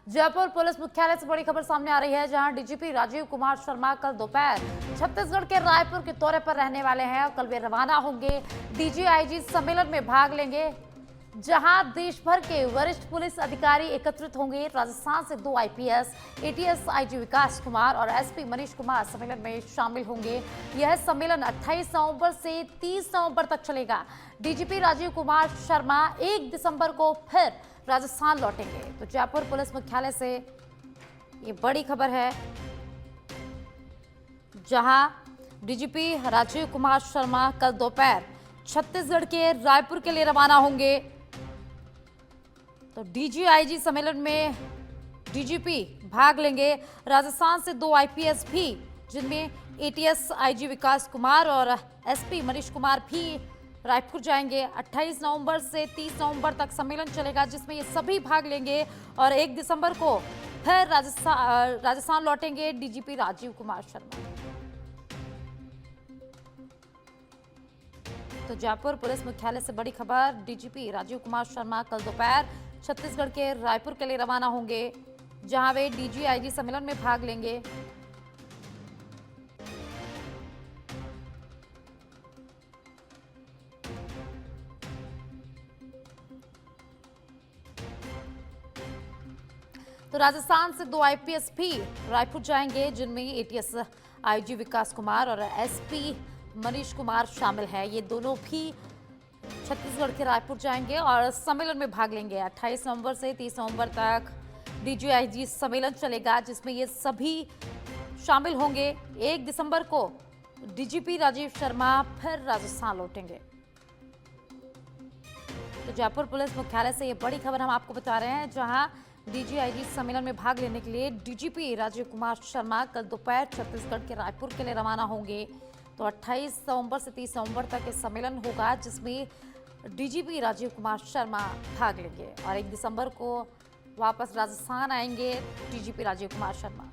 Jaipur police मुख्यालय से बड़ी खबर सामने आ रही है, जहां डीजीपी राजीव कुमार शर्मा कल दोपहर छत्तीसगढ़ के रायपुर के दौरे पर रहने वाले हैं और कल वे रवाना होंगे। डीजीआईजी सम्मेलन में भाग लेंगे, जहां देश भर के वरिष्ठ पुलिस अधिकारी एकत्रित होंगे। राजस्थान से 2 आईपीएस, एटीएस आईजी विकास कुमार और एसपी मनीष कुमार सम्मेलन में शामिल होंगे। यह सम्मेलन 28 नवंबर से 30 नवंबर तक चलेगा। डीजीपी राजीव कुमार शर्मा 1 दिसंबर को फिर राजस्थान लौटेंगे। तो जयपुर पुलिस मुख्यालय से ये बड़ी खबर है, जहां डीजीपी राजीव कुमार शर्मा कल दोपहर छत्तीसगढ़ के रायपुर के लिए रवाना होंगे। तो डीजीआईजी सम्मेलन में डीजीपी भाग लेंगे। राजस्थान से 2 आईपीएस भी, जिनमें एटीएस आईजी विकास कुमार और एसपी मनीष कुमार भी रायपुर जाएंगे। 28 नवंबर से 30 नवंबर तक सम्मेलन चलेगा, जिसमें ये सभी भाग लेंगे और 1 दिसंबर को फिर राजस्थान लौटेंगे डीजीपी राजीव कुमार शर्मा। तो जयपुर पुलिस मुख्यालय से बड़ी खबर, डीजीपी राजीव कुमार शर्मा कल दोपहर छत्तीसगढ़ के रायपुर के लिए रवाना होंगे, जहां वे डीजीआईजी सम्मेलन में भाग लेंगे। तो राजस्थान से 2 आईपीएस भी रायपुर जाएंगे, जिनमें एटीएस आईजी विकास कुमार और एसपी मनीष कुमार शामिल है। ये दोनों भी छत्तीसगढ़ के रायपुर जाएंगे और सम्मेलन में भाग लेंगे। 28 नवंबर से 30 नवंबर तक डीजीआईजी सम्मेलन चलेगा, जिसमें ये सभी शामिल होंगे। 1 दिसंबर को डीजीपी राजीव शर्मा फिर राजस्थान लौटेंगे। तो जयपुर पुलिस मुख्यालय से ये बड़ी खबर हम आपको बता रहे हैं, जहां डीजीआईजी सम्मेलन में भाग लेने के लिए डीजीपी राजीव कुमार शर्मा कल दोपहर छत्तीसगढ़ के रायपुर के लिए रवाना होंगे। तो 28 नवंबर से 30 नवंबर तक ये सम्मेलन होगा, जिसमें डीजीपी राजीव कुमार शर्मा भाग लेंगे और 1 दिसंबर को वापस राजस्थान आएंगे डीजीपी राजीव कुमार शर्मा।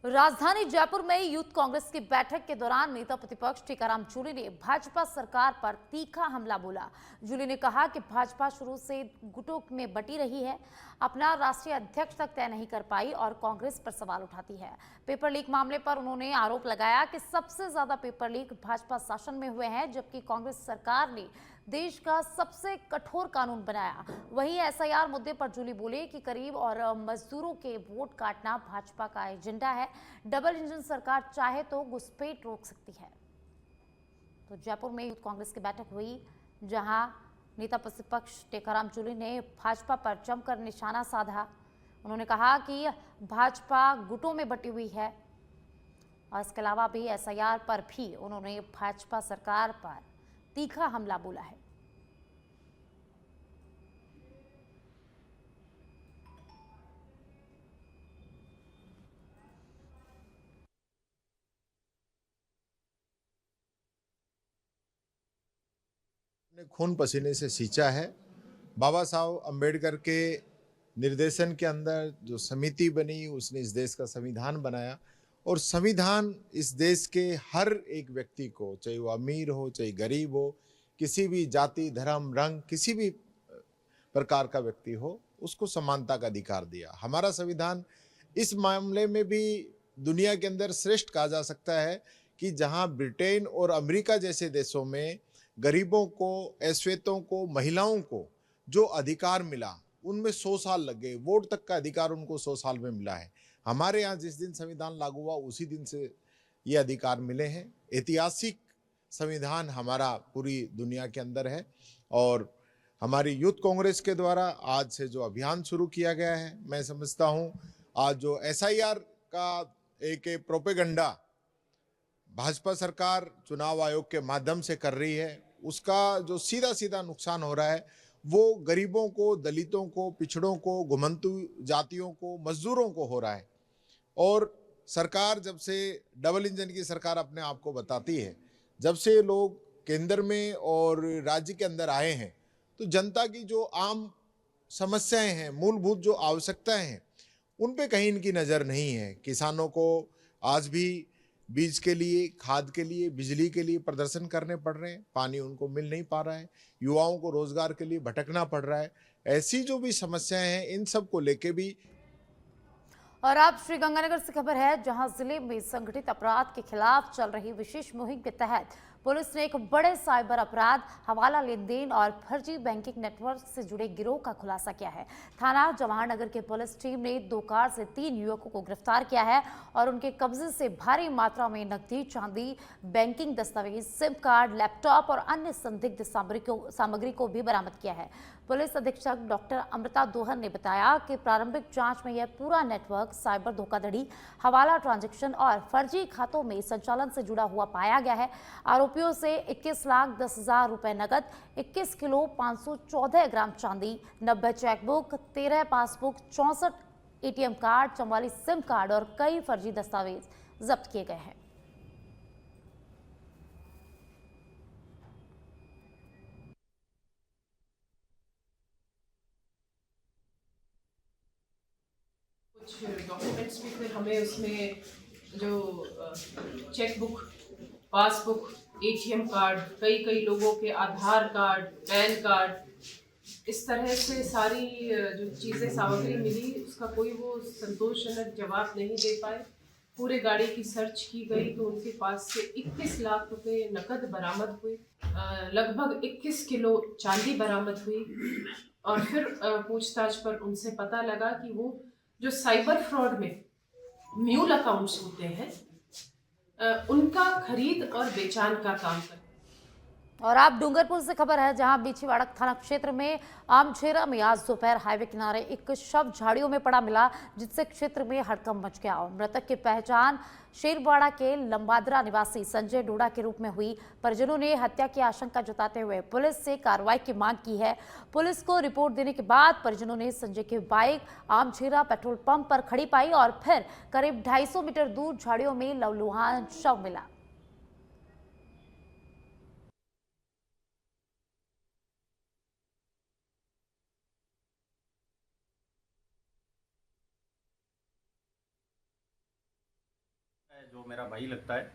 राजधानी जयपुर में यूथ कांग्रेस की बैठक के दौरान नेता प्रतिपक्ष टीकाराम जूली ने भाजपा सरकार पर तीखा हमला बोला। जूली ने कहा कि भाजपा शुरू से गुटों में बटी रही है, अपना राष्ट्रीय अध्यक्ष तक तय नहीं कर पाई और कांग्रेस पर सवाल उठाती है। पेपर लीक मामले पर उन्होंने आरोप लगाया कि सबसे ज्यादा पेपर लीक भाजपा शासन में हुए हैं, जबकि कांग्रेस सरकार ने देश का सबसे कठोर कानून बनाया। वहीं एसआईआर मुद्दे पर जूली बोले कि गरीब और मजदूरों के वोट काटना भाजपा का एजेंडा है। डबल इंजन सरकार चाहे तो घुसपैठ रोक सकती है। तो जयपुर में यूथ कांग्रेस की बैठक हुई, जहां नेता प्रतिपक्ष टीकाराम जूली ने भाजपा पर जमकर निशाना साधा। उन्होंने कहा कि भाजपा गुटों में बटी हुई है और इसके अलावा भी एसआईआर पर भी उन्होंने भाजपा सरकार पर तीखा हमला बोला है। ने खून पसीने से सींचा है। बाबा साहब अंबेडकर के निर्देशन के अंदर जो समिति बनी, उसने इस देश का संविधान बनाया और संविधान इस देश के हर एक व्यक्ति को, चाहे वो अमीर हो चाहे गरीब हो, किसी भी जाति धर्म रंग किसी भी प्रकार का व्यक्ति हो, उसको समानता का अधिकार दिया। हमारा संविधान इस मामले में भी दुनिया के अंदर श्रेष्ठ कहा जा सकता है कि जहां ब्रिटेन और अमेरिका जैसे देशों में गरीबों को, अश्वेतों को, महिलाओं को जो अधिकार मिला, उनमें 100 साल लग गए। वोट तक का अधिकार उनको 100 साल में मिला है। हमारे यहाँ जिस दिन संविधान लागू हुआ उसी दिन से ये अधिकार मिले हैं। ऐतिहासिक संविधान हमारा पूरी दुनिया के अंदर है और हमारी यूथ कांग्रेस के द्वारा आज से जो अभियान शुरू किया गया है, मैं समझता हूँ आज जो एसआईआर का एक प्रोपेगंडा भाजपा सरकार चुनाव आयोग के माध्यम से कर रही है, उसका जो सीधा सीधा नुकसान हो रहा है वो गरीबों को, दलितों को, पिछड़ों को, घुमंतू जातियों को, मजदूरों को हो रहा है। और सरकार जब से डबल इंजन की सरकार अपने आप को बताती है, जब से लोग केंद्र में और राज्य के अंदर आए हैं, तो जनता की जो आम समस्याएं हैं, मूलभूत जो आवश्यकताएं हैं, उन पे कहीं इनकी नज़र नहीं है। किसानों को आज भी बीज के लिए, खाद के लिए, बिजली के लिए प्रदर्शन करने पड़ रहे हैं, पानी उनको मिल नहीं पा रहा है, युवाओं को रोजगार के लिए भटकना पड़ रहा है। ऐसी जो भी समस्याएं हैं, इन सब को लेके भी। और अब श्रीगंगानगर से खबर है, जहां जिले में संगठित अपराध के खिलाफ चल रही विशेष मुहिम के तहत पुलिस ने एक बड़े साइबर अपराध, हवाला लेन देन और फर्जी बैंकिंग नेटवर्क से जुड़े गिरोह का खुलासा किया है। थाना जवाहरनगर की पुलिस टीम ने 2 कार से 3 युवकों को गिरफ्तार किया है और उनके कब्जे से भारी मात्रा में नकदी, चांदी, बैंकिंग दस्तावेज, सिम कार्ड, लैपटॉप और अन्य संदिग्ध सामग्री को भी बरामद किया है। पुलिस अधीक्षक डॉक्टर अमृता दोहर ने बताया कि प्रारंभिक जांच में यह पूरा नेटवर्क साइबर धोखाधड़ी, हवाला ट्रांजैक्शन और फर्जी खातों में संचालन से जुड़ा हुआ पाया गया है। आरोपियों से 21,10,000 रुपए नकद, 21 किलो 514 ग्राम चांदी, 90 chequebook, 13 passbook, 64 ATM card, 44 SIM card और कई फर्जी दस्तावेज जब्त किए गए हैं। कुछ डॉक्यूमेंट्स भी फिर हमें उसमें जो चेकबुक, पासबुक, एटीएम कार्ड, कई लोगों के आधार कार्ड, पैन कार्ड, इस तरह से सारी जो चीज़ें सामग्री मिली, उसका कोई वो संतोषजनक जवाब नहीं दे पाए। पूरे गाड़ी की सर्च की गई तो उनके पास से 21 लाख रुपए नकद बरामद हुए, लगभग 21 किलो चांदी बरामद हुई और फिर पूछताछ पर उनसे पता लगा कि वो जो साइबर फ्रॉड में म्यूल अकाउंट्स होते हैं, उनका खरीद और बेचान का काम करते हैं। और आप डूंगरपुर से खबर है, जहां बिछीवाड़ा थाना क्षेत्र में आमझेरा में आज दोपहर हाईवे किनारे एक शव झाड़ियों में पड़ा मिला, जिससे क्षेत्र में हड़कंप मच गया। और मृतक की पहचान शेरवाड़ा के लंबादरा निवासी संजय डोडा के रूप में हुई। परिजनों ने हत्या की आशंका जताते हुए पुलिस से कार्रवाई की मांग की है। पुलिस को रिपोर्ट देने के बाद परिजनों ने संजय की बाइक आमझेरा पेट्रोल पंप पर खड़ी पाई और फिर करीब 250 मीटर दूर झाड़ियों में लहूलुहान शव मिला। जो मेरा भाई लगता है,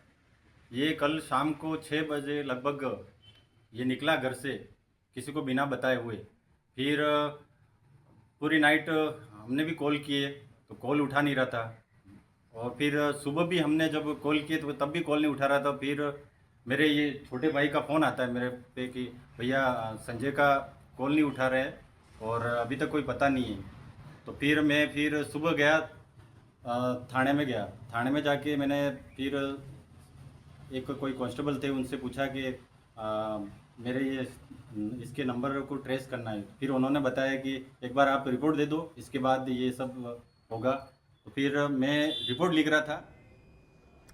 ये कल शाम को 6 बजे लगभग ये निकला घर से किसी को बिना बताए हुए। फिर पूरी नाइट हमने भी कॉल किए तो कॉल उठा नहीं रहा था, और फिर सुबह भी हमने जब कॉल किए तो तब भी कॉल नहीं उठा रहा था। फिर मेरे ये छोटे भाई का फ़ोन आता है मेरे पे कि भैया संजय का कॉल नहीं उठा रहे और अभी तक कोई पता नहीं है। तो फिर मैं सुबह गया, थाने में गया। थाने में जाके मैंने फिर एक कोई कांस्टेबल थे, उनसे पूछा कि मेरे ये इसके नंबर को ट्रेस करना है। फिर उन्होंने बताया कि एक बार आप रिपोर्ट दे दो, इसके बाद ये सब होगा। तो फिर मैं रिपोर्ट लिख रहा था।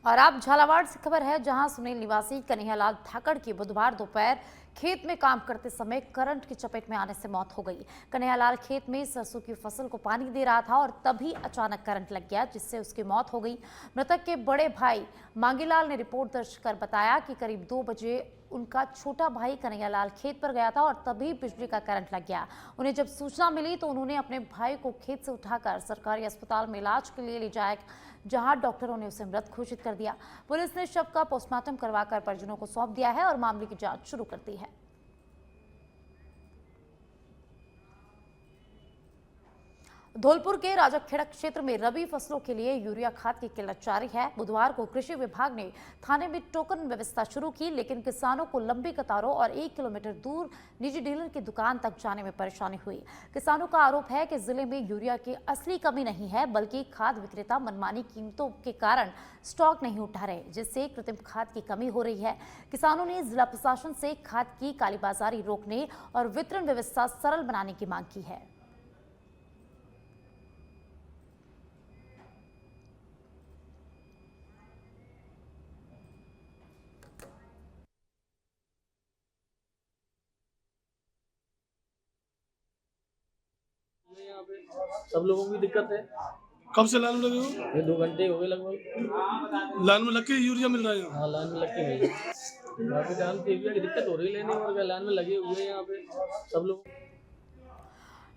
और आप झालावाड़ से खबर है, जहां सुनील निवासी कन्हैयालाल धाकड़ की बुधवार दोपहर खेत में काम करते समय करंट की चपेट में आने से मौत हो गई। कन्हैयालाल खेत में सरसों की फसल को पानी दे रहा था और तभी अचानक करंट लग गया, जिससे उसकी मौत हो गई। मृतक के बड़े भाई मांगीलाल ने रिपोर्ट दर्ज कर बताया कि करीब 2 बजे उनका छोटा भाई कन्हैयालाल खेत पर गया था और तभी बिजली का करंट लग गया। उन्हें जब सूचना मिली तो उन्होंने अपने भाई को खेत से उठाकर सरकारी अस्पताल में इलाज के लिए ले जाया, जहां डॉक्टरों ने उसे मृत घोषित कर दिया। पुलिस ने शव का पोस्टमार्टम करवाकर परिजनों को सौंप दिया है और मामले की जांच शुरू कर दी है। धौलपुर के राजाखेड़ा क्षेत्र में रबी फसलों के लिए यूरिया खाद की किल्लत जारी है। बुधवार को कृषि विभाग ने थाने में टोकन व्यवस्था शुरू की, लेकिन किसानों को लंबी कतारों और 1 किलोमीटर दूर निजी डीलर की दुकान तक जाने में परेशानी हुई। किसानों का आरोप है कि जिले में यूरिया की असली कमी नहीं है, बल्कि खाद विक्रेता मनमानी कीमतों के कारण स्टॉक नहीं उठा रहे, जिससे कृत्रिम खाद की कमी हो रही है। किसानों ने जिला प्रशासन से खाद की कालीबाजारी रोकने और वितरण व्यवस्था सरल बनाने की मांग की है। सब लोगों की दिक्कत है। कब से लाइन में लगे हो? ये 2 घंटे हो गए लगभग। लाइन में लग के यूरिया मिल रहा है? हाँ, लाइन में लग के मिल रहा है। बाकी टाइम यूरिया की दिक्कत हो रही है लेने, और लाइन में लगे हुए हैं यहाँ पे सब लोग।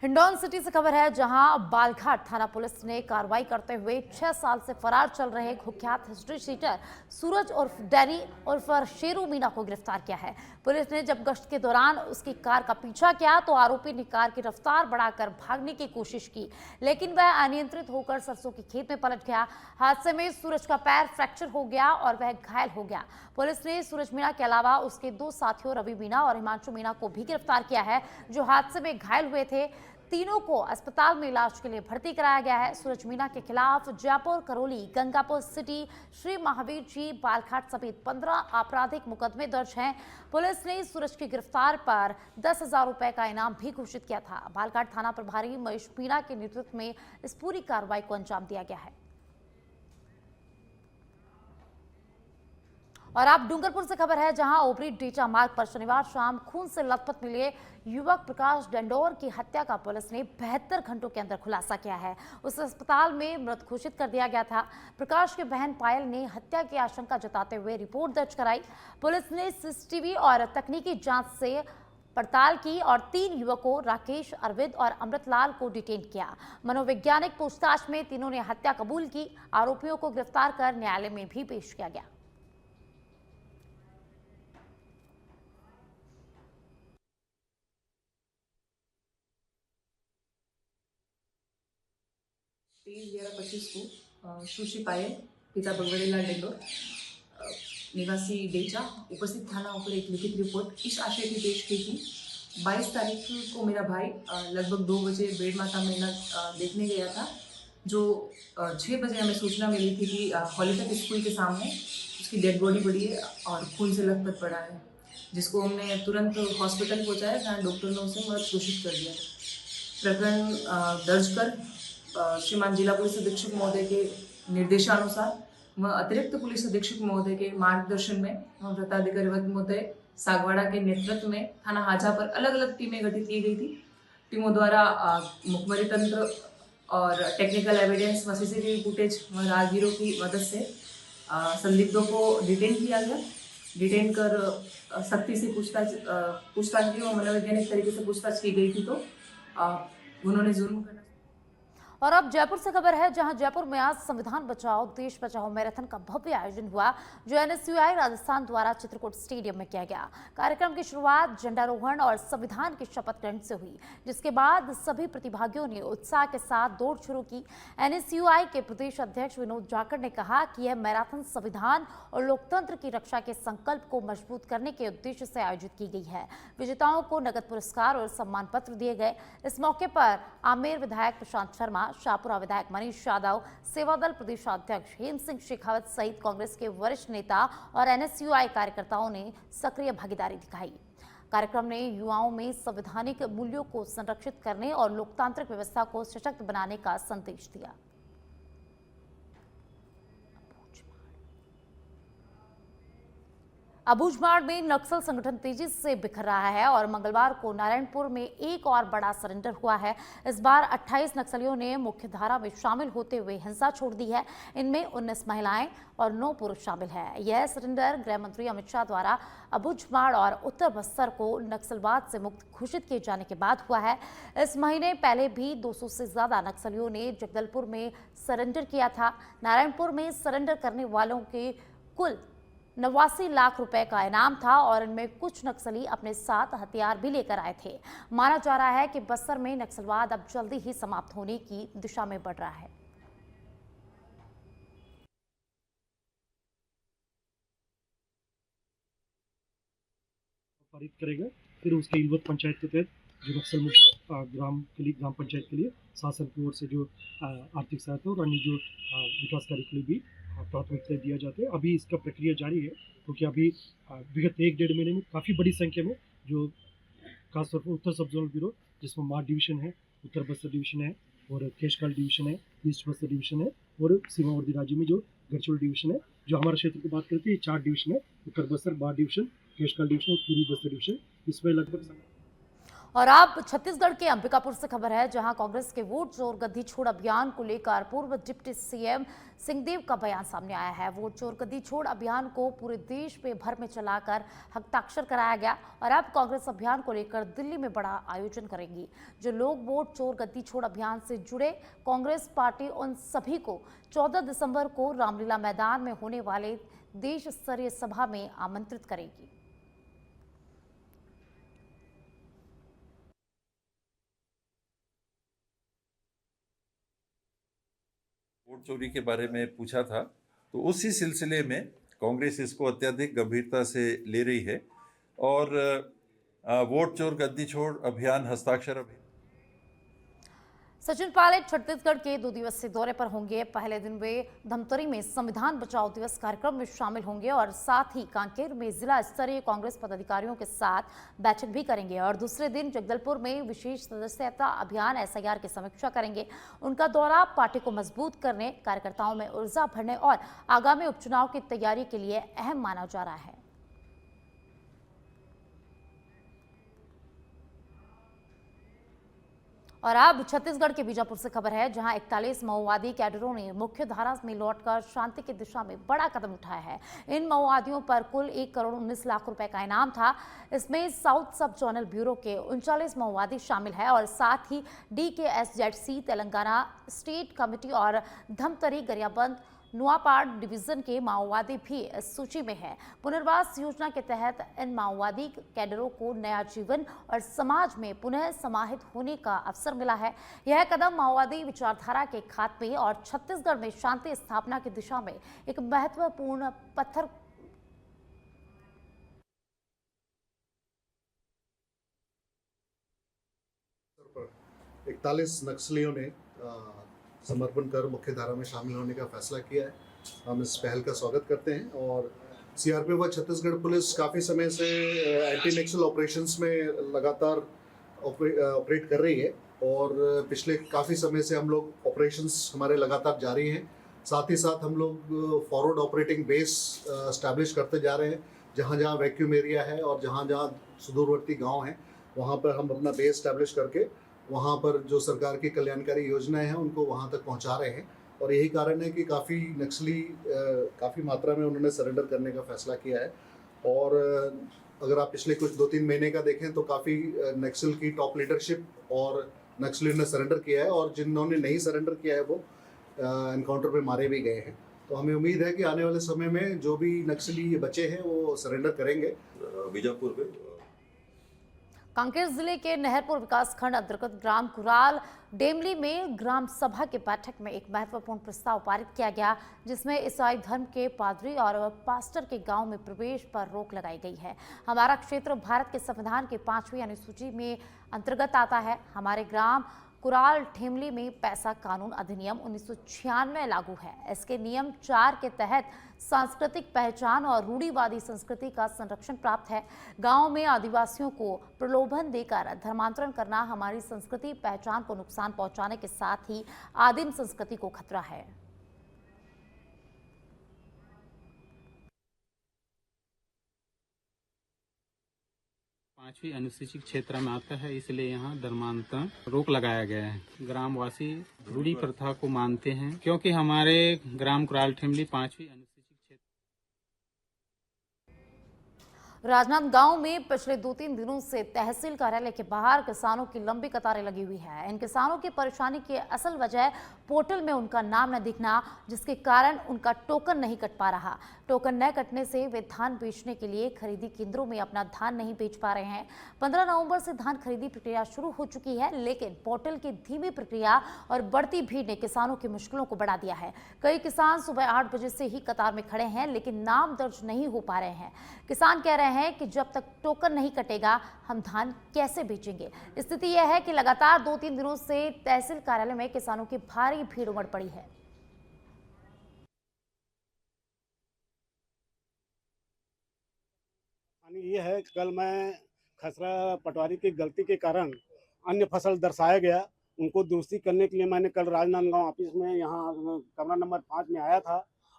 हिंडौन सिटी से खबर है, जहां बालघाट थाना पुलिस ने कार्रवाई करते हुए 6 साल से फरार चल रहे कुख्यात हिस्ट्री शीटर सूरज उर्फ डैनी उर्फ शेरू मीना को गिरफ्तार किया है। पुलिस ने जब गश्त के दौरान उसकी कार का पीछा किया तो आरोपी ने कार की रफ्तार बढ़ाकर भागने की कोशिश की, लेकिन वह अनियंत्रित होकर सरसों के खेत में पलट गया। हादसे में सूरज का पैर फ्रैक्चर हो गया और वह घायल हो गया। पुलिस ने सूरज मीना के अलावा उसके 2 साथियों रवि मीना और हिमांशु मीना को भी गिरफ्तार किया है, जो हादसे में घायल हुए थे। तीनों को अस्पताल में इलाज के लिए भर्ती कराया गया है। सूरज मीना के खिलाफ जयपुर, करौली, गंगापुर सिटी, श्री महावीर जी, बालघाट समेत 15 आपराधिक मुकदमे दर्ज हैं। पुलिस ने सूरज की गिरफ्तार पर 10,000 रुपए का इनाम भी घोषित किया था। बालघाट थाना प्रभारी महेश मीना के नेतृत्व में इस पूरी कार्रवाई को अंजाम दिया गया है। और आप डूंगरपुर से खबर है, जहां ओबरी डेटा मार्ग पर शनिवार शाम खून से लथपथ मिले युवक प्रकाश डंडोर की हत्या का पुलिस ने 72 घंटों के अंदर खुलासा किया है। उसे अस्पताल में मृत घोषित कर दिया गया था। प्रकाश की बहन पायल ने हत्या की आशंका जताते हुए रिपोर्ट दर्ज कराई। पुलिस ने सीसीटीवी और तकनीकी जांच से पड़ताल की और 3 युवकों राकेश, अरविंद और अमृतलाल को डिटेन किया। मनोवैज्ञानिक पूछताछ में तीनों ने हत्या कबूल की। आरोपियों को गिरफ्तार कर न्यायालय में भी पेश किया गया। तेईस 11-25 को सुश्री पायल, पिता भगवतीलाल डेंडोर, निवासी डेचा, उपस्थित थाना पर एक लिखित रिपोर्ट इस आशय की पेश की थी। 22 तारीख को मेरा भाई लगभग 2 बजे बेड माता मेला देखने गया था, जो 6 बजे हमें सूचना मिली थी कि हॉलीटेक स्कूल के सामने उसकी डेड बॉडी पड़ी है और खून से लथपथ पड़ा है, जिसको हमने तुरंत हॉस्पिटल पहुंचाया, जहाँ डॉक्टर ने उसे मृत घोषित कर दिया। प्रकरण दर्ज कर श्रीमान जिला पुलिस अधीक्षक महोदय के निर्देशानुसार व अतिरिक्त पुलिस अधीक्षक महोदय के मार्गदर्शन में व वृत्ताधिकारी महोदय सागवाड़ा के नेतृत्व में थाना हाजा पर अलग अलग टीमें गठित की गई थी। टीमों द्वारा मुखबरी तंत्र और टेक्निकल एविडेंस व सीसीटीवी फुटेज व राहगीरों की मदद से संदिग्धों को डिटेन किया गया। डिटेन कर सख्ती से पूछताछ की और मनोवैज्ञानिक तरीके से पूछताछ की गई थी, तो उन्होंने जुर्म करना। और अब जयपुर से खबर है, जहां जयपुर में आज संविधान बचाओ देश बचाओ मैराथन का भव्य आयोजन हुआ, जो एनएसयूआई राजस्थान द्वारा चित्रकूट स्टेडियम में किया गया। कार्यक्रम की शुरुआत झंडारोहण और संविधान की शपथ ग्रहण से हुई, जिसके बाद सभी प्रतिभागियों ने उत्साह के साथ दौड़ शुरू की। एनएसयूआई के प्रदेश अध्यक्ष विनोद जाखड़ ने कहा कि यह मैराथन संविधान और लोकतंत्र की रक्षा के संकल्प को मजबूत करने के उद्देश्य से आयोजित की गई है। विजेताओं को नगद पुरस्कार और सम्मान पत्र दिए गए। इस मौके पर आमेर विधायक प्रशांत शर्मा, शाहपुरा विधायक मनीष यादव, सेवादल प्रदेशाध्यक्ष हेम सिंह शेखावत सहित कांग्रेस के वरिष्ठ नेता और एनएसयूआई कार्यकर्ताओं ने सक्रिय भागीदारी दिखाई। कार्यक्रम ने युवाओं में संवैधानिक मूल्यों को संरक्षित करने और लोकतांत्रिक व्यवस्था को सशक्त बनाने का संदेश दिया। अबूझमाड़ में नक्सल संगठन तेजी से बिखर रहा है और मंगलवार को नारायणपुर में एक और बड़ा सरेंडर हुआ है। इस बार 28 नक्सलियों ने मुख्यधारा में शामिल होते हुए हिंसा छोड़ दी है। इनमें 19 महिलाएं और 9 पुरुष शामिल हैं। यह सरेंडर गृह मंत्री अमित शाह द्वारा अबूझमाड़ और उत्तर बस्तर को नक्सलवाद से मुक्त घोषित किए जाने के बाद हुआ है। इस महीने पहले भी 200 से ज्यादा नक्सलियों ने जगदलपुर में सरेंडर किया था। नारायणपुर में सरेंडर करने वालों के कुल 89 लाख रुपए का इनाम था और इनमें कुछ नक्सली अपने साथ हथियार भी लेकर आए थे। माना जा रहा है कि बस्तर में नक्सलवाद अब जल्दी ही समाप्त होने की दिशा में बढ़ रहा है। पारित करेगा, फिर उसके इल्वत पंचायत के तहत जो नक्सल मुक्त ग्राम के लिए, ग्राम पंचायत के लिए शासन की ओर से जो आर्थिक सहायता और अन्य जो विकास कार्य के लिए भी प्राथमिकता दिया जाता है। अभी इसका प्रक्रिया जारी है, क्योंकि अभी विगत 1-1.5 महीने में काफ़ी बड़ी संख्या में जो खासतौर पर उत्तर सब जोनल ब्यूरो, जिसमें माड डिवीजन है, उत्तर बस्तर डिवीजन है और केशकाल डिवीजन है, ईस्ट बस्तर डिवीजन है और सीमावर्ती राज्य में जो गढ़चिरौली डिवीजन है। जो हमारे क्षेत्र की बात करते हैं, 4 डिवीजन है, उत्तर बस्तर, माड डिवीजन, केशकाल डिवीजन और पूर्वी बस्तर डिवीजन। इसमें लगभग और अब छत्तीसगढ़ के अंबिकापुर से खबर है, जहां कांग्रेस के वोट चोर गद्दी छोड़ अभियान को लेकर पूर्व डिप्टी सीएम सिंहदेव का बयान सामने आया है। वोट चोर गद्दी छोड़ अभियान को पूरे देश में भर में चलाकर हस्ताक्षर कराया गया और अब कांग्रेस अभियान को लेकर दिल्ली में बड़ा आयोजन करेगी। जो लोग वोट चोर गद्दी छोड़ अभियान से जुड़े, कांग्रेस पार्टी उन सभी को 14 दिसंबर को रामलीला मैदान में होने वाले देश स्तरीय सभा में आमंत्रित करेगी। वोट चोरी के बारे में पूछा था, तो उसी सिलसिले में कांग्रेस इसको अत्यधिक गंभीरता से ले रही है और वोट चोर गद्दी छोड़ अभियान हस्ताक्षर अभियान। सचिन पायलट छत्तीसगढ़ के 2 दिवसीय दौरे पर होंगे। पहले दिन वे धमतरी में संविधान बचाओ दिवस कार्यक्रम में शामिल होंगे और साथ ही कांकेर में जिला स्तरीय कांग्रेस पदाधिकारियों के साथ बैठक भी करेंगे और दूसरे दिन जगदलपुर में विशेष सदस्यता अभियान SIR की समीक्षा करेंगे। उनका दौरा पार्टी को मजबूत करने, कार्यकर्ताओं में ऊर्जा भरने और आगामी उपचुनाव की तैयारी के लिए अहम माना जा रहा है। और अब छत्तीसगढ़ के बीजापुर से खबर है, जहां 41 माओवादी कैडरों ने मुख्य धारा में लौटकर शांति की दिशा में बड़ा कदम उठाया है। इन माओवादियों पर कुल 1 करोड़ 19 लाख रुपए का इनाम था। इसमें साउथ सब जोनल ब्यूरो के 39 माओवादी शामिल है और साथ ही DKSZC तेलंगाना स्टेट कमेटी और धमतरी गरियाबंद नुआपाड़ डिवीजन के माओवादी भी इस सूची में है। पुनर्वास योजना के तहत इन माओवादी कैडरों को नया जीवन और समाज में पुनः समाहित होने का अवसर मिला है। यह कदम माओवादी विचारधारा के खात्मे और छत्तीसगढ़ में शांति स्थापना की दिशा में एक महत्वपूर्ण पत्थर 41 नक्सलियों ने समर्पण कर मुख्य धारा में शामिल होने का फैसला किया है। हम इस पहल का स्वागत करते हैं और CRPF व छत्तीसगढ़ पुलिस काफ़ी समय से एंटी नक्सल ऑपरेशंस में लगातार ऑपरेट कर रही है और पिछले काफ़ी समय से हम लोग ऑपरेशंस हमारे लगातार जारी हैं। साथ ही साथ हम लोग फॉरवर्ड ऑपरेटिंग बेस एस्टैब्लिश करते जा रहे हैं। जहाँ जहाँ वैक्यूम एरिया है और जहाँ जहाँ सुदूरवर्ती गाँव हैं, वहाँ पर हम अपना बेस एस्टैब्लिश करके वहाँ पर जो सरकार की कल्याणकारी योजनाएं हैं उनको वहाँ तक पहुँचा रहे हैं। और यही कारण है कि काफ़ी नक्सली काफ़ी मात्रा में उन्होंने सरेंडर करने का फैसला किया है। और अगर आप पिछले कुछ 2-3 महीने का देखें तो काफ़ी नक्सल की टॉप लीडरशिप और नक्सलियों ने सरेंडर किया है और जिन्होंने नहीं सरेंडर किया है वो एनकाउंटर पे मारे भी गए हैं। तो हमें उम्मीद है कि आने वाले समय में जो भी नक्सली बचे हैं वो सरेंडर करेंगे। बीजापुर में कांकेर जिले के नहरपुर विकासखंड अंतर्गत ग्राम कुराल डेमली में ग्राम सभा की बैठक में एक महत्वपूर्ण प्रस्ताव पारित किया गया, जिसमें ईसाई धर्म के पादरी और पास्टर के गांव में प्रवेश पर रोक लगाई गई है। हमारा क्षेत्र भारत के संविधान के 5वीं अनुसूची में अंतर्गत आता है। हमारे ग्राम कुराल ठेमली में पैसा कानून अधिनियम 1996 लागू है। इसके नियम 4 के तहत सांस्कृतिक पहचान और रूढ़िवादी संस्कृति का संरक्षण प्राप्त है। गांव में आदिवासियों को प्रलोभन देकर धर्मांतरण करना हमारी संस्कृति पहचान को नुकसान पहुंचाने के साथ ही आदिम संस्कृति को खतरा है। पांचवी अनुसूचित क्षेत्र में आता है, इसलिए यहाँ धर्मांतरण रोक लगाया गया है। ग्रामवासी रूढ़ी प्रथा को मानते हैं, क्योंकि हमारे ग्राम कुराल ठेमली 5वीं अनुसूचित क्षेत्र। राजनांदगांव में पिछले 2-3 दिनों से तहसील कार्यालय के बाहर किसानों की लंबी कतारें लगी हुई है। इन किसानों की परेशानी की असल वजह पोर्टल में उनका नाम न दिखना, जिसके कारण उनका टोकन नहीं कट पा रहा। टोकन न कटने से वे धान बेचने के लिए खरीदी केंद्रों में अपना धान नहीं बेच पा रहे हैं। 15 नवंबर से धान खरीदी प्रक्रिया शुरू हो चुकी है, लेकिन पोर्टल की धीमी प्रक्रिया और बढ़ती भीड़ ने किसानों की मुश्किलों को बढ़ा दिया है। कई किसान सुबह 8 बजे से ही कतार में खड़े हैं, लेकिन नाम दर्ज नहीं हो पा रहे हैं। किसान कह रहे हैं कि जब तक टोकन नहीं कटेगा हम धान कैसे बेचेंगे। स्थिति यह है कि लगातार 2-3 दिनों से तहसील कार्यालय में किसानों की भारी भीड़ उमड़ पड़ी है। ये है, कल मैं खसरा पटवारी की गलती के कारण अन्य फसल दर्शाया गया, उनको दुरुस्ती करने के लिए मैंने कल राजनांदगांव ऑफिस में यहाँ कमरा नंबर 5 में आया था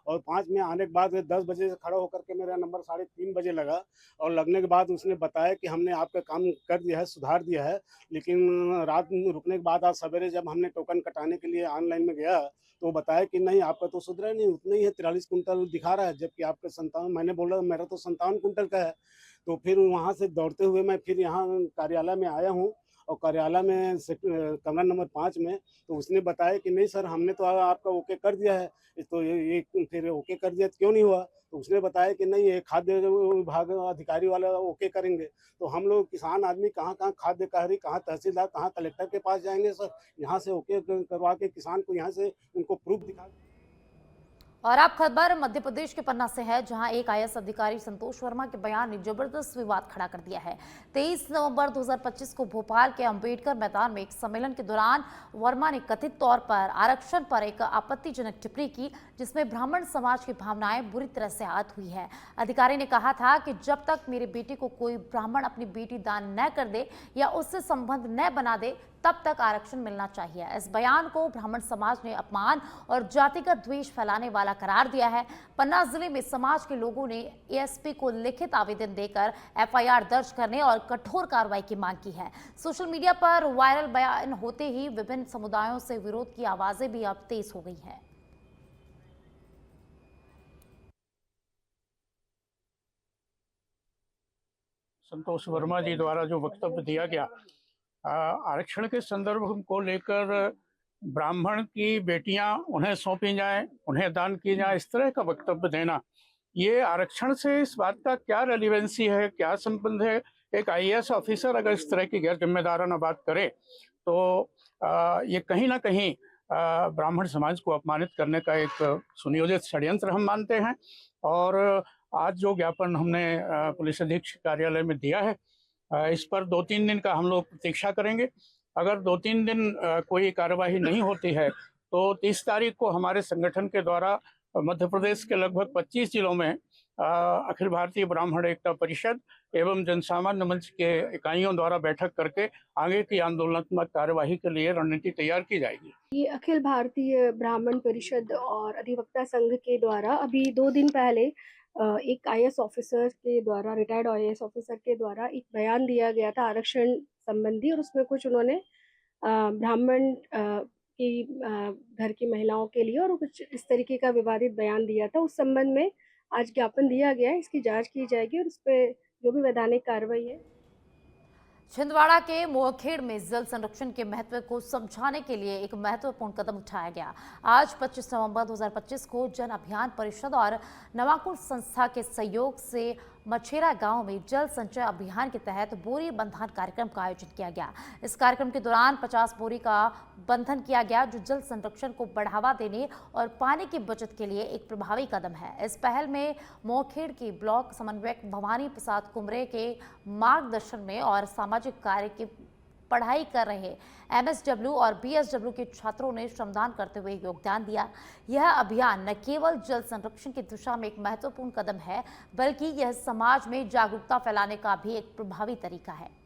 और 5 में आने के बाद 10 बजे से खड़ा होकर के मेरा नंबर 3:30 बजे लगा और लगने के बाद उसने बताया कि हमने आपका काम कर दिया है, सुधार दिया है। लेकिन रात में रुकने के बाद आज सवेरे जब हमने टोकन कटाने के लिए ऑनलाइन में गया तो बताया कि नहीं आपका तो सुधरा नहीं, उतना ही है, 43 कुंटल दिखा रहा है, जबकि आपका 57। मैंने बोला मेरा तो 57 कुंटल का है। तो फिर वहाँ से दौड़ते हुए मैं फिर यहाँ कार्यालय में आया हूँ और कार्यालय में कमरा नंबर 5 में तो उसने बताया कि नहीं सर हमने तो आपका ओके कर दिया है। तो ये फिर ओके कर दिया तो क्यों नहीं हुआ? तो उसने बताया कि नहीं ये खाद्य विभाग अधिकारी वाला ओके करेंगे। तो हम लोग किसान आदमी कहाँ खाद्य अधिकारी, कहाँ तहसीलदार, कहाँ कलेक्टर के पास जाएंगे सर? यहाँ से ओके करवा के किसान को यहाँ से उनको प्रूफ दिखा। और अब खबर मध्य प्रदेश के पन्ना से है, जहां एक आईएएस अधिकारी संतोष वर्मा के बयान ने जबरदस्त विवाद खड़ा कर दिया है। 23 नवंबर 2025 को भोपाल के अंबेडकर मैदान में एक सम्मेलन के दौरान वर्मा ने कथित तौर पर आरक्षण पर एक आपत्तिजनक टिप्पणी की, जिसमें ब्राह्मण समाज की भावनाएं बुरी तरह से आहत हुई है। अधिकारी ने कहा था कि जब तक मेरे बेटे को कोई ब्राह्मण अपनी बेटी दान न कर दे या उससे संबंध न बना दे तब तक आरक्षण मिलना चाहिए। इस बयान को ब्राह्मण समाज ने अपमान और जातिगत द्वेष फैलाने वाला करार दिया है। पन्ना जिले में समाज के लोगों ने एएसपी को लिखित आवेदन देकर एफआईआर दर्ज करने और कठोर कार्रवाई की मांग की है। सोशल मीडिया पर वायरल बयान होते ही विभिन्न समुदायों से विरोध की आवाजें भी अब तेज हो गई हैं। संतोष वर्मा जी द्वारा जो वक्तव्य दिया गया आरक्षण के संदर्भ को लेकर, ब्राह्मण की बेटियां उन्हें सौंपी जाएं, उन्हें दान की जाए, इस तरह का वक्तव्य देना, ये आरक्षण से इस बात का क्या रेलिवेंसी है, क्या संबंध है? एक आईएएस ऑफिसर अगर इस तरह की गैर जिम्मेदाराना बात करे तो ये कहीं ना कहीं ब्राह्मण समाज को अपमानित करने का एक सुनियोजित षड्यंत्र हम मानते हैं। और आज जो ज्ञापन हमने पुलिस अधीक्षक कार्यालय में दिया है, इस पर 2-3 दिन का हम लोग प्रतीक्षा करेंगे। अगर 2-3 दिन कोई कार्यवाही नहीं होती है तो 30 तारीख को हमारे संगठन के द्वारा मध्य प्रदेश के लगभग 25 जिलों में अखिल भारतीय ब्राह्मण एकता परिषद एवं जनसामान्य मंच के इकाइयों द्वारा बैठक करके आगे की आंदोलनात्मक कार्यवाही के लिए रणनीति तैयार की जाएगी। ये अखिल भारतीय ब्राह्मण परिषद और अधिवक्ता संघ के द्वारा अभी 2 दिन पहले एक आईएएस ऑफिसर के द्वारा, रिटायर्ड आईएएस ऑफिसर के द्वारा एक बयान दिया गया था आरक्षण संबंधी, और उसमें कुछ उन्होंने ब्राह्मण की घर की महिलाओं के लिए और कुछ इस तरीके का विवादित बयान दिया था। उस संबंध में आज ज्ञापन दिया गया है, इसकी जांच की जाएगी और उस पर जो भी वैधानिक कार्रवाई है। छिंदवाड़ा के मोहखेड़ में जल संरक्षण के महत्व को समझाने के लिए एक महत्वपूर्ण कदम उठाया गया। आज 25 नवंबर 2025 को जन अभियान परिषद और नवाकुल संस्था के सहयोग से मछेरा गांव में जल संचय अभियान के तहत बोरी बंधन कार्यक्रम का आयोजन किया गया। इस कार्यक्रम के दौरान 50 बोरी का बंधन किया गया, जो जल संरक्षण को बढ़ावा देने और पानी की बचत के लिए एक प्रभावी कदम है। इस पहल में मोहखेड़ की ब्लॉक समन्वयक भवानी प्रसाद कुमरे के मार्गदर्शन में और सामाजिक कार्य की पढ़ाई कर रहे एमएसडब्ल्यू और बीएसडब्ल्यू के छात्रों ने श्रमदान करते हुए योगदान दिया। यह अभियान न केवल जल संरक्षण की दिशा में एक महत्वपूर्ण कदम है, बल्कि यह समाज में जागरूकता फैलाने का भी एक प्रभावी तरीका है।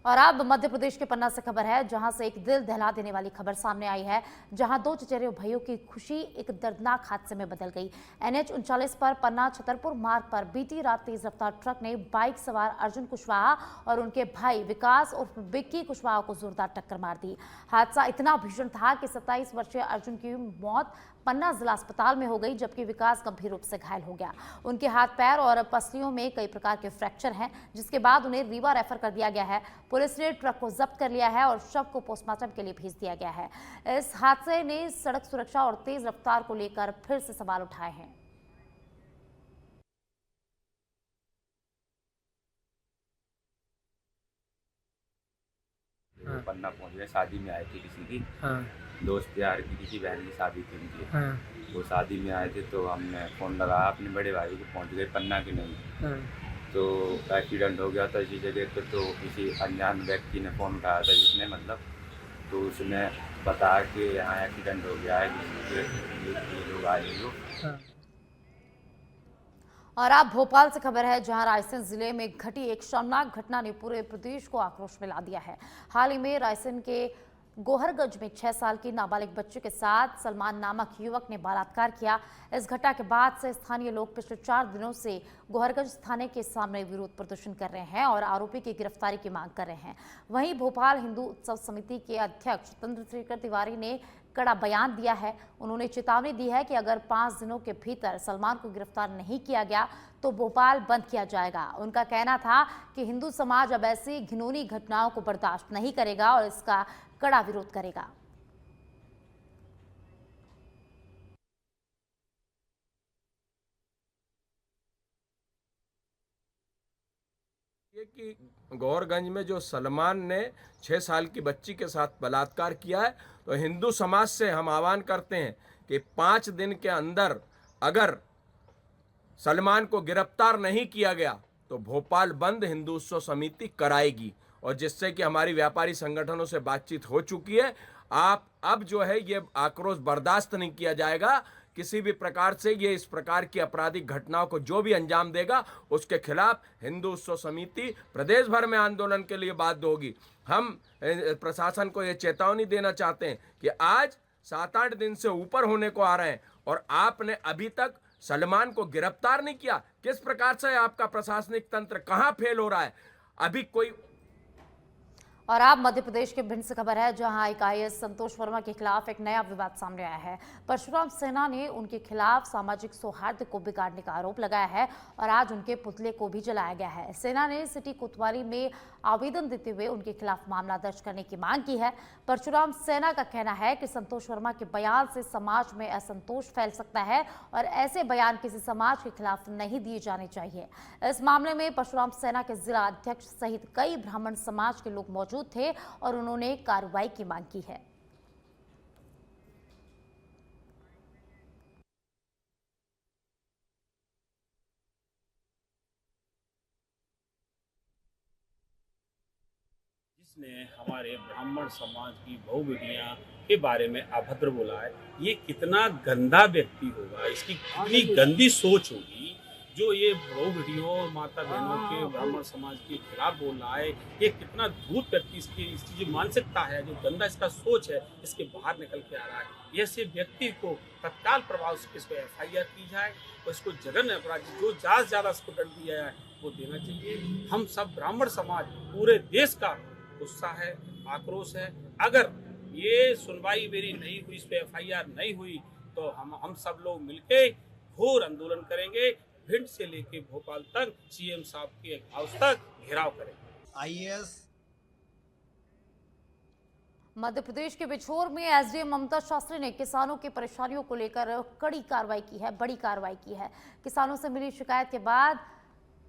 और अब मध्य प्रदेश के पन्ना से खबर है, जहां से एक दिल दहला देने वाली खबर सामने आई है, जहां 2 चचेरे भाइयों की खुशी एक दर्दनाक हादसे में बदल गई। NH 39 पर पन्ना छतरपुर मार्ग पर बीती रात तेज रफ्तार ट्रक ने बाइक सवार अर्जुन कुशवाहा और उनके भाई विकास उर्फ बिक्की कुशवाहा को जोरदार टक्कर मार दी। हादसा इतना भीषण था कि 27 वर्षीय अर्जुन की मौत पन्ना जिला अस्पताल में हो गई, जबकि विकास गंभीर रूप से घायल हो गया। उनके हाथ, पैर और पसलियों में कई प्रकार के फ्रैक्चर हैं, जिसके बाद उन्हें रीवा रेफर कर दिया गया है। पुलिस ने ट्रक को जब्त कर लिया है और शव को पोस्टमार्टम के लिए भेज दिया गया है। इस हादसे ने सड़क सुरक्षा और तेज रफ्तार को लेकर फिर से सवाल उठाए हैं। पन्ना पहुंच गए, शादी में आए थे किसी की, दोस्त यार की किसी बहन की शादी थी उनकी। वो शादी में आए थे तो हमने फ़ोन लगाया अपने बड़े भाई को, पहुंच गए पन्ना की नहीं। तो एक्सीडेंट हो गया था इसी जगह पे। तो किसी अनजान व्यक्ति ने फ़ोन उठाया था जिसने तो उसने बताया कि यहाँ एक्सीडेंट हो गया है, किसी लोग आए लोग। और अब भोपाल से खबर है, जहां रायसेन जिले में घटी एक शर्मनाक घटना ने पूरे प्रदेश को आक्रोश में ला दिया है। हाल ही में रायसेन के गोहरगंज में 6 साल की नाबालिग बच्चे के साथ सलमान नामक युवक ने बलात्कार किया। इस घटना के बाद से स्थानीय लोग पिछले 4 दिनों से गोहरगंज थाने के सामने विरोध प्रदर्शन कर रहे हैं और आरोपी की गिरफ्तारी की मांग कर रहे हैं। वहीं भोपाल हिंदू उत्सव समिति के अध्यक्ष चंद्रशेखर तिवारी ने कड़ा बयान दिया है। उन्होंने चेतावनी दी है कि अगर 5 दिनों के भीतर सलमान को गिरफ्तार नहीं किया गया तो भोपाल बंद किया जाएगा। उनका कहना था कि हिंदू समाज अब ऐसी घिनौनी घटनाओं को बर्दाश्त नहीं करेगा और इसका कड़ा विरोध करेगा। कि गौरगंज में जो सलमान ने 6 साल की बच्ची के साथ बलात्कार किया है, तो हिंदू समाज से हम आह्वान करते हैं कि 5 दिन के अंदर अगर सलमान को गिरफ्तार नहीं किया गया तो भोपाल बंद हिंदू उत्सव समिति कराएगी। और जिससे कि हमारी व्यापारी संगठनों से बातचीत हो चुकी है, आप अब जो है ये आक्रोश बर्दाश्त नहीं किया जाएगा। किसी भी प्रकार से ये इस प्रकार की आपराधिक घटनाओं को जो भी अंजाम देगा उसके खिलाफ हिंदू उत्सव समिति प्रदेश भर में आंदोलन के लिए बाध्य होगी। हम प्रशासन को ये चेतावनी देना चाहते हैं कि आज 7-8 दिन से ऊपर होने को आ रहे हैं और आपने अभी तक सलमान को गिरफ्तार नहीं किया। किस प्रकार से आपका प्रशासनिक तंत्र कहां फेल हो रहा है? अभी कोई। और अब मध्य प्रदेश के भिंड से खबर है, जहां एक आईएएस संतोष वर्मा के खिलाफ एक नया विवाद सामने आया है। परशुराम सेना ने उनके खिलाफ सामाजिक सौहार्द को बिगाड़ने का आरोप लगाया है और आज उनके पुतले को भी जलाया गया है। सेना ने सिटी कोतवाली में आवेदन देते हुए उनके खिलाफ मामला दर्ज करने की मांग की है। परशुराम सेना का कहना है कि संतोष वर्मा के बयान से समाज में असंतोष फैल सकता है और ऐसे बयान किसी समाज के खिलाफ नहीं दिए जाने चाहिए। इस मामले में परशुराम सेना के जिला अध्यक्ष सहित कई ब्राह्मण समाज के लोग मौजूद थे और उन्होंने कार्रवाई की मांग की है। जिसने हमारे ब्राह्मण समाज की बहु बेटियां के बारे में अभद्र बोला है, ये कितना गंदा व्यक्ति होगा, इसकी कितनी गंदी सोच होगी जो ये बहु बेटियों और माता बहनों के ब्राह्मण समाज के खिलाफ बोल रहा है। ये कितना धूर्त व्यक्ति, इसकी जो मानसिकता है, जो गंदा इसका सोच है, इसके बाहर निकल के आ रहा है। ऐसे व्यक्ति को तत्काल प्रभाव से इसको FIR की जाए और इसको जघन्य अपराध जो ज्यादा इसको दंड दिया है वो देना चाहिए। हम सब ब्राह्मण समाज, पूरे देश का गुस्सा है, आक्रोश है। अगर ये सुनवाई मेरी नहीं हुई, इस पे FIR नहीं हुई तो हम सब लोग मिलके घोर आंदोलन करेंगे। भिंड से लेके भोपाल तक CM साहब के हाउस तक घेराव करेंगे। आईएएस मध्य प्रदेश के बिछोर में SDM ममता शास्त्री ने किसानों की परेशानियों को लेकर कड़ी कार्रवाई की है, बड़ी कार्रवाई की है। किसानों से मिली शिकायत के बाद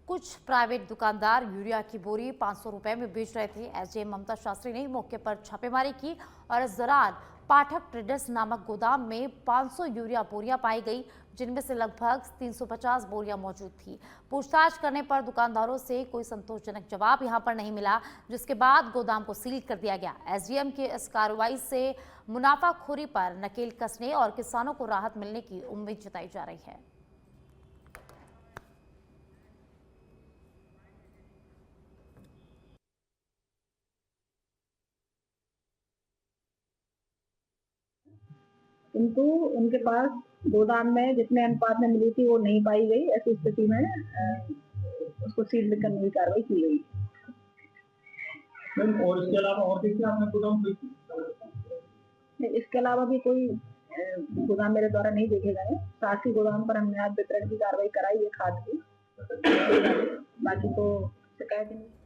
कुछ प्राइवेट दुकानदार यूरिया की बोरी 500 रुपए में बेच रहे थे। SDM ममता शास्त्री ने मौके पर छापेमारी की और इस दौरान पाठक ट्रेडर्स नामक गोदाम में 500 यूरिया बोरियां पाई गई, जिनमें से लगभग 350 बोरियां मौजूद थी। पूछताछ करने पर दुकानदारों से कोई संतोषजनक जवाब यहां पर नहीं मिला, जिसके बाद गोदाम को सील कर दिया गया। SDM की इस कार्रवाई से मुनाफाखोरी पर नकेल कसने और किसानों को राहत मिलने की उम्मीद जताई जा रही है। किंतु उनके पास गोदाम में जितने अनुपात में मिली थी वो नहीं पाई गई। ऐसी स्थिति में उसको सील करने की कार्रवाई की गई। और इसके अलावा और देखिए आपने गोदाम, इसके अलावा भी कोई गोदाम मेरे द्वारा नहीं देखे गए। साथ ही गोदाम पर हमने आज वितरण की कार्रवाई कराई है खाद की। बाकी तो शिकायत नहीं।